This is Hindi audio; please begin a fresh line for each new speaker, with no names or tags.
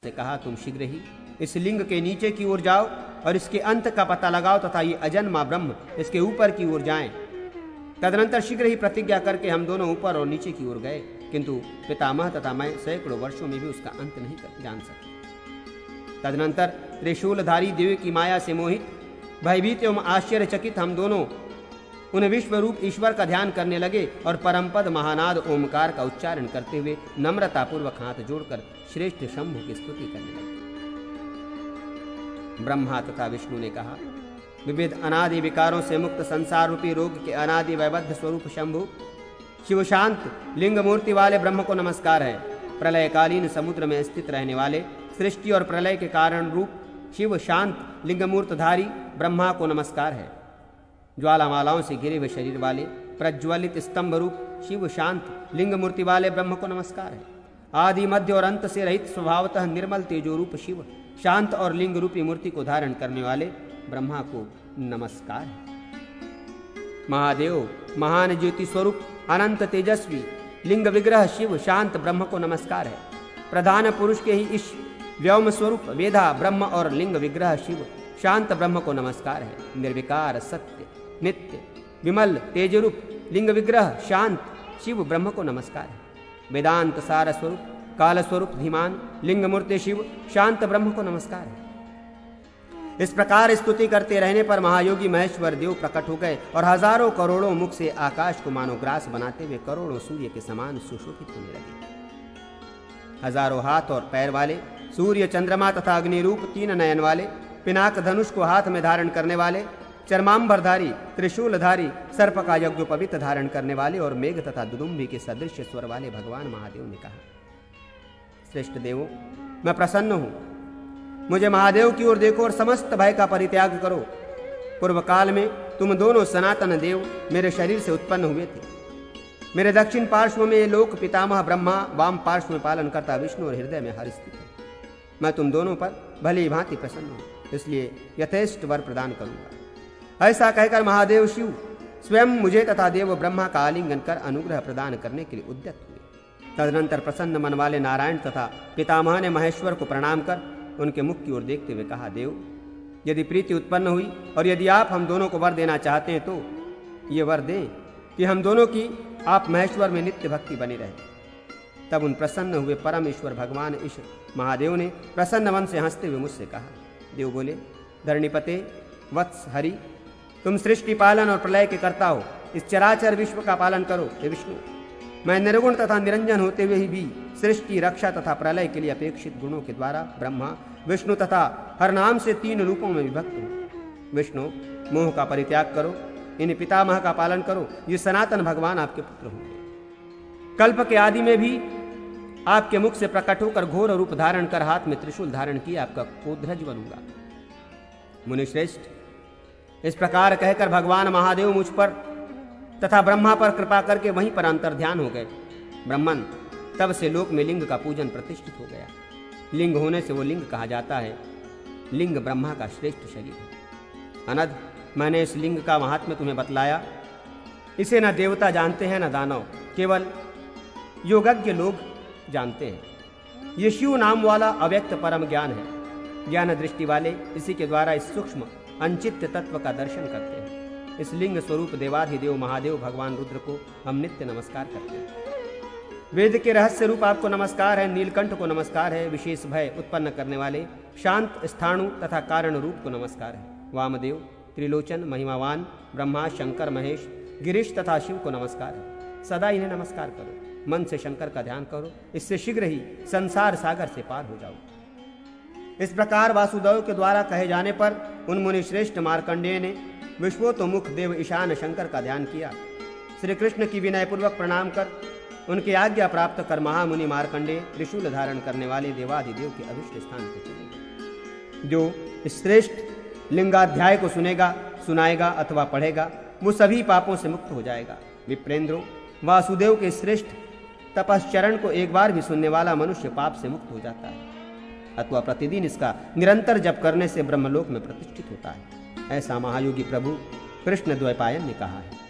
से कहा, तुम शीघ्र ही इस लिंग के नीचे की ओर जाओ और इसके अंत का पता लगाओ तथा ये अजन्मा ब्रह्म इसके ऊपर की ओर जाएं। तदनंतर शीघ्र ही प्रतिज्ञा करके हम दोनों ऊपर और नीचे की ओर गए, किंतु पितामह तथा मैं सैकड़ों वर्षों में भी उसका अंत नहीं जान सके। तदनंतर त्रिशूलधारी देव की माया से मोहित, भयभीत एवं आश्चर्यचकित हम दोनों उन विश्व रूप ईश्वर का ध्यान करने लगे और परमपद महानाद ओमकार का उच्चारण करते हुए नम्रतापूर्वक हाथ जोड़कर श्रेष्ठ शंभु की स्तुति करने लगे। ब्रह्मा तथा विष्णु ने कहा, विविध अनादि विकारों से मुक्त संसार रूपी रोग के अनादि वैबद्ध स्वरूप शंभु शिव शांत लिंग मूर्ति वाले ब्रह्म को नमस्कार है। प्रलयकालीन समुद्र में स्थित रहने वाले सृष्टि और प्रलय के कारण रूप शिव शांत लिंग मूर्तधारी ब्रह्मा को नमस्कार है। ज्वालामालाओं से घिरे हुए शरीर वाले प्रज्वलित स्तंभ रूप शिव शांत लिंग मूर्ति वाले ब्रह्म को नमस्कार है। आदि मध्य और अंत से रहित स्वभावतः निर्मल तेजो रूप शिव शांत और लिंग रूपी मूर्ति को धारण करने वाले ब्रह्मा को नमस्कार है। महादेव महान ज्योति स्वरूप अनंत तेजस्वी लिंग विग्रह शिव शांत ब्रह्म को नमस्कार है। प्रधान पुरुष के ही इस व्योम स्वरूप वेदा ब्रह्म और लिंग विग्रह शिव शांत ब्रह्म को नमस्कार है। निर्विकार सत्य नित्य विमल तेजरूप लिंग विग्रह शांत शिव ब्रह्म को नमस्कार है। वेदांत सार स्वरूप काल स्वरूप धीमान लिंग मूर्ति शिव शांत ब्रह्म को नमस्कार है। इस प्रकार स्तुति करते रहने पर महायोगी महेश्वर देव प्रकट हो गए और हजारों करोड़ों मुख से आकाश को मानो ग्रास बनाते हुए करोड़ों सूर्य के समान सुशोभित होने लगे। हजारों हाथ और पैर वाले सूर्य चंद्रमा तथा अग्नि रूप तीन नयन वाले पिनाक धनुष को हाथ में धारण करने वाले चर्मांबरधारी त्रिशूलधारी सर्प का यज्ञोपवीत धारण करने वाले और मेघ तथा दुदुम्बी के सदृश स्वर वाले भगवान महादेव ने कहा, श्रेष्ठ देवों, मैं प्रसन्न हूं। मुझे महादेव की ओर देखो और समस्त भय का परित्याग करो। पूर्व काल में तुम दोनों सनातन देव मेरे शरीर से उत्पन्न हुए थे। मेरे दक्षिण पार्श्व में लोक पितामह ब्रह्मा, वाम पार्श्व में पालन करता विष्णु और हृदय में हर स्थित है। मैं तुम दोनों पर भली भांति प्रसन्न हूं, इसलिए यथेष्ट वर प्रदान करूंगा। ऐसा कहकर महादेव शिव स्वयं मुझे तथा देव ब्रह्मा का आलिंगन कर अनुग्रह प्रदान करने के लिए उद्यत हुए। तदनंतर प्रसन्न मन वाले नारायण तथा पितामह ने महेश्वर को प्रणाम कर उनके मुख की ओर देखते हुए कहा, देव, यदि प्रीति उत्पन्न हुई और यदि आप हम दोनों को वर देना चाहते हैं तो ये वर दें कि हम दोनों की आप महेश्वर में नित्य भक्ति बनी रहे। तब उन प्रसन्न हुए परम ईश्वर भगवान ईश महादेव ने प्रसन्न मन से हंसते हुए मुझसे कहा। देव बोले, धरणीपते वत्स हरि, तुम सृष्टि पालन और प्रलय के कर्ता हो, इस चराचर विश्व का पालन करो। हे विष्णु, मैं निर्गुण तथा निरंजन होते हुए ही भी सृष्टि रक्षा तथा प्रलय के लिए अपेक्षित गुणों के द्वारा ब्रह्मा विष्णु तथा हर नाम से तीन रूपों में विभक्त हूँ। विष्णु, मोह का परित्याग करो, इन पितामह का पालन करो, ये सनातन भगवान आपके पुत्र होंगे। कल्प के आदि में भी आपके मुख से प्रकट होकर घोर रूप धारण कर हाथ में त्रिशूल धारण किए आपका कोध्वज बनूंगा। मुनिश्रेष्ठ, इस प्रकार कहकर भगवान महादेव मुझ पर तथा ब्रह्मा पर कृपा करके वहीं पर अंतर ध्यान हो गए। ब्रह्मन, तब से लोक में लिंग का पूजन प्रतिष्ठित हो गया। लिंग होने से वो लिंग कहा जाता है। लिंग ब्रह्मा का श्रेष्ठ शरीर है। अनद, मैंने इस लिंग का महात्म्य तुम्हें बतलाया। इसे न देवता जानते हैं न दानव, केवल योगज्ञ लोग जानते हैं। ये शिव नाम वाला अव्यक्त परम ज्ञान है। ज्ञान दृष्टि वाले इसी के द्वारा इस सूक्ष्म अनचित्य तत्व का दर्शन करते हैं। इस लिंग स्वरूप देवाधिदेव महादेव भगवान रुद्र को हम नित्य नमस्कार करते हैं। वेद के रहस्य रूप आपको नमस्कार है। नीलकंठ को नमस्कार है। विशेष भय उत्पन्न करने वाले शांत स्थाणु तथा कारण रूप को नमस्कार है। वामदेव, त्रिलोचन, महिमावान ब्रह्मा, शंकर, महेश, गिरीश तथा शिव को नमस्कार है। सदा इन्हें नमस्कार करो। मन से शंकर का ध्यान करो, इससे शीघ्र ही संसार सागर से पार हो जाओ। इस प्रकार वासुदेव के द्वारा कहे जाने पर उन मुनि श्रेष्ठ मार्कंडेय ने विश्वोत्तमुख देव ईशान शंकर का ध्यान किया। श्री कृष्ण की विनयपूर्वक प्रणाम कर उनकी आज्ञा प्राप्त कर महामुनि मार्कंडेय त्रिशूल धारण करने वाले देवाधिदेव के अभिष्ट स्थान पर चले गए। जो इस श्रेष्ठ लिंगाध्याय को सुनेगा, सुनाएगा अथवा पढ़ेगा, वो सभी पापों से मुक्त हो जाएगा। विप्रेंद्रो, वासुदेव के श्रेष्ठ तपश्चरण को एक बार भी सुनने वाला मनुष्य पाप से मुक्त हो जाता है अथवा प्रतिदिन इसका निरंतर जप करने से ब्रह्मलोक में प्रतिष्ठित होता है। ऐसा महायोगी प्रभु कृष्ण द्वैपायन ने कहा है।